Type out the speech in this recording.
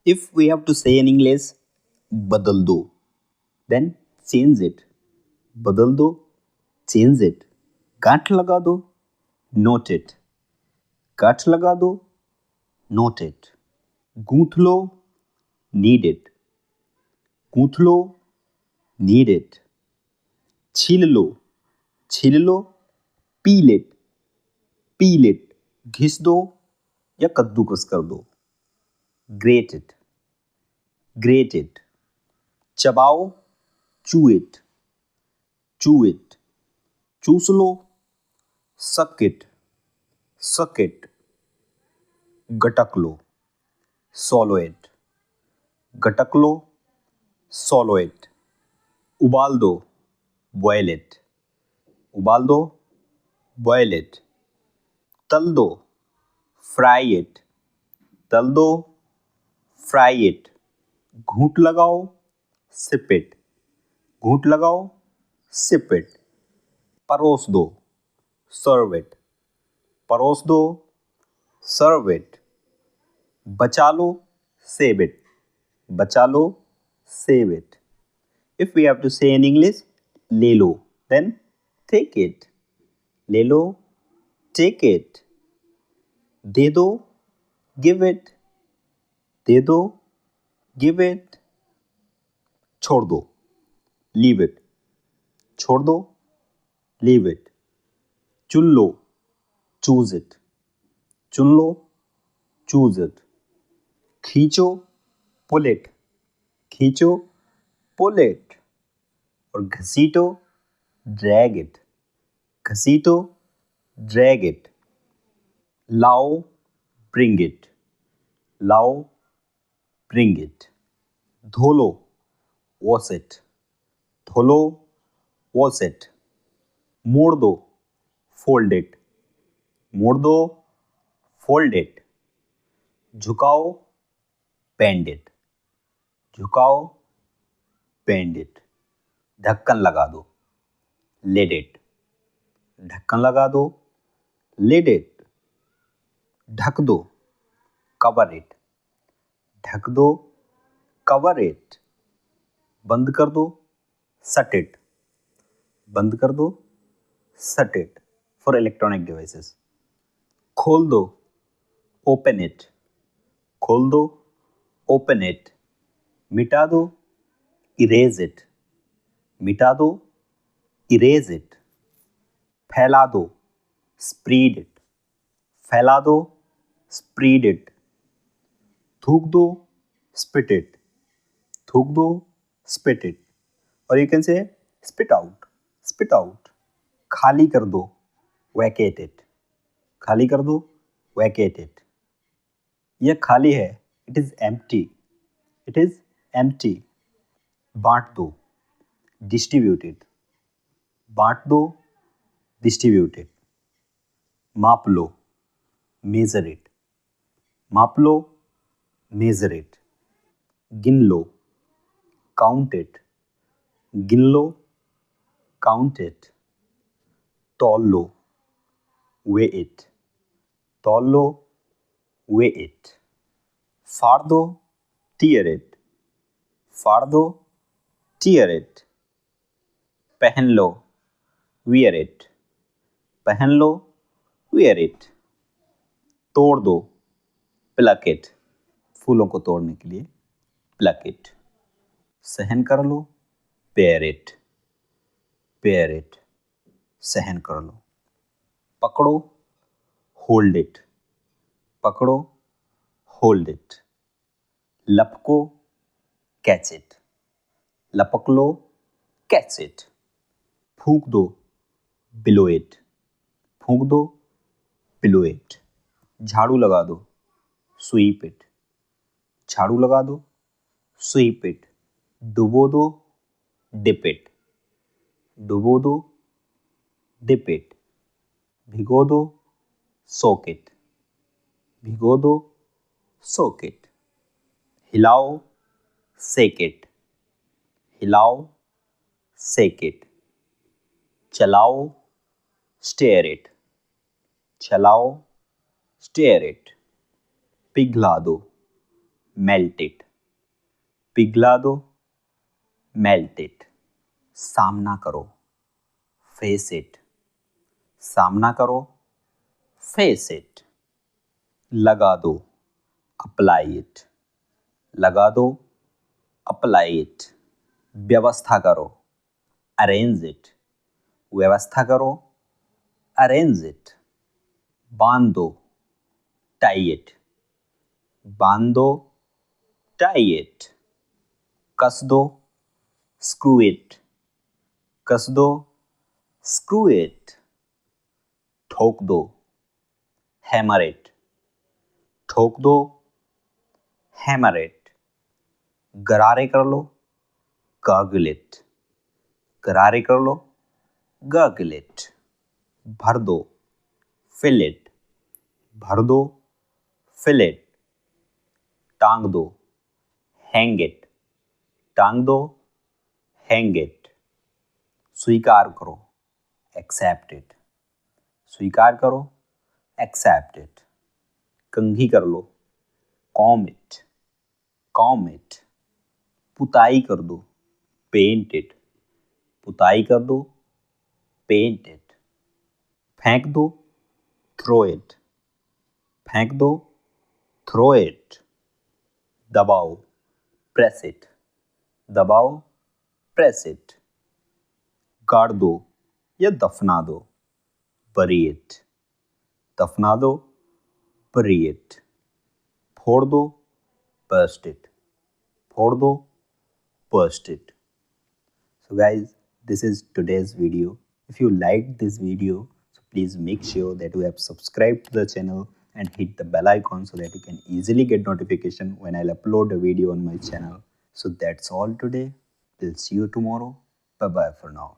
If we have to say in English, बदल दो, then change it. बदल दो, change it. गांठ लगा दो, note it. गांठ लगा दो, note it. गूंथ low, knead it. गूंथ low, knead it. छील लो, छील लो, peel it. peel it. घिस दो या कद्दूकस कर दो. grate it. grate it. चबाओ, chew it. chew it. चूस लो, suck it. suck it. गटक low, swallow it. गटक low, swallow it. उबाल दो, boil it. उबाल दो, boil it. तल दो, fry it. तल दो, fry it. घूंट लगाओ, sip it. घूंट लगाओ, sip it. परोस दो, serve it. परोस दो, serve it. बचा लो, save it. बचा लो, save it. If we have to say in English, ले लो, then take it. ले लो, take it. दे दो, give it. दे दो, give it. छोड़ दो, leave it. छोड़ दो, leave it. चुन लो, choose it. चुन लो, choose it. खींचो, pull it. खींचो, pull it. और घसीटो, drag it. घसीटो, drag it. लाओ, bring it. लाओ, bring it. धो लो, wash it. धो लो, wash it. मोड़ दो, fold it. मोड़ दो, fold it. झुकाओ, bend it. झुकाओ, bend it. ढक्कन लगा दो, lid it. ढक्कन लगा दो, lid it. ढक दो, cover it. ढक दो, cover it. बंद कर दो, shut it. बंद कर दो, shut it. For electronic devices. खोल दो, open it. खोल दो, open it. मिटा दो, erase it. मिटा दो, erase it. फैला दो, spread it. फैला दो, spread it. थूक दो, spit it. थूक दो, spit it. और you can say spit out. spit out. खाली कर दो, vacate it. खाली कर दो, vacate it. यह खाली है, it is empty. it is empty. बांट दो, distribute it. बांट दो, distribute it. माप लो, measure it. माप लो, measure it. गिन लो, count it. गिन लो, count it. तौल लो, weigh it. तौल लो, weigh it. फाड़ दो, tear it. फाड़ दो, tear it. पहन लो, wear it. पहन लो, wear it. तोड़ दो, pluck it. फूलों को तोड़ने के लिए pluck it. सहन कर लो, bear it. bear it. सहन कर लो. पकड़ो, hold it. पकड़ो, hold it. लपको, catch it. लपक लो, catch it. फूंक दो, blow it. फूंक दो, blow it. झाड़ू लगा दो, sweep it. झाड़ू लगा दो, sweep it. डुबो दो, dip it. डुबो दो, dip it. भिगो दो, soak it. भिगो दो, soak it. हिलाओ, shake it. हिलाओ, shake it. चलाओ, stare it. चलाओ, stare it. पिघला दो, मेल्ट इट, पिघला दो, मेल्ट इट। सामना करो, फेस इट, सामना करो, फेस इट। लगा दो, अप्लाई इट, लगा दो, अप्लाई इट। व्यवस्था करो, अरेंज इट, व्यवस्था करो, अरेंज इट। बांध दो, टाई इट, बांध दो, टाई इट। कस दो, स्क्रू इट, कस दो, स्क्रू इट। ठोक दो, हैमर इट, ठोक दो, हैमर इट। गरारे कर लो, gargle it, गरारे कर लो, gargle it। भर दो, fill it, भर दो, fill it। टांग दो, hang it, टांग दो, hang it। स्वीकार करो, accept it, स्वीकार करो, accept it। कंघी कर लो, comb it, comb it। पुताई कर दो, पेंट इट, पुताई कर दो, पेंट इट। फेंक दो, थ्रो इट, फेंक दो, थ्रो इट। दबाओ, प्रेस इट, दबाओ, प्रेस इट। गाड़ दो या दफना दो, बरी इट, दफना दो, बरी इट। फोड़ दो, बर्स्ट इट, फोड़ दो, burst it. So guys, this is today's video. If you liked this video, so please make sure that you have subscribed to the channel and hit the bell icon so that you can easily get notification when I'll upload a video on my channel. So that's all today. We'll see you tomorrow. Bye bye for now.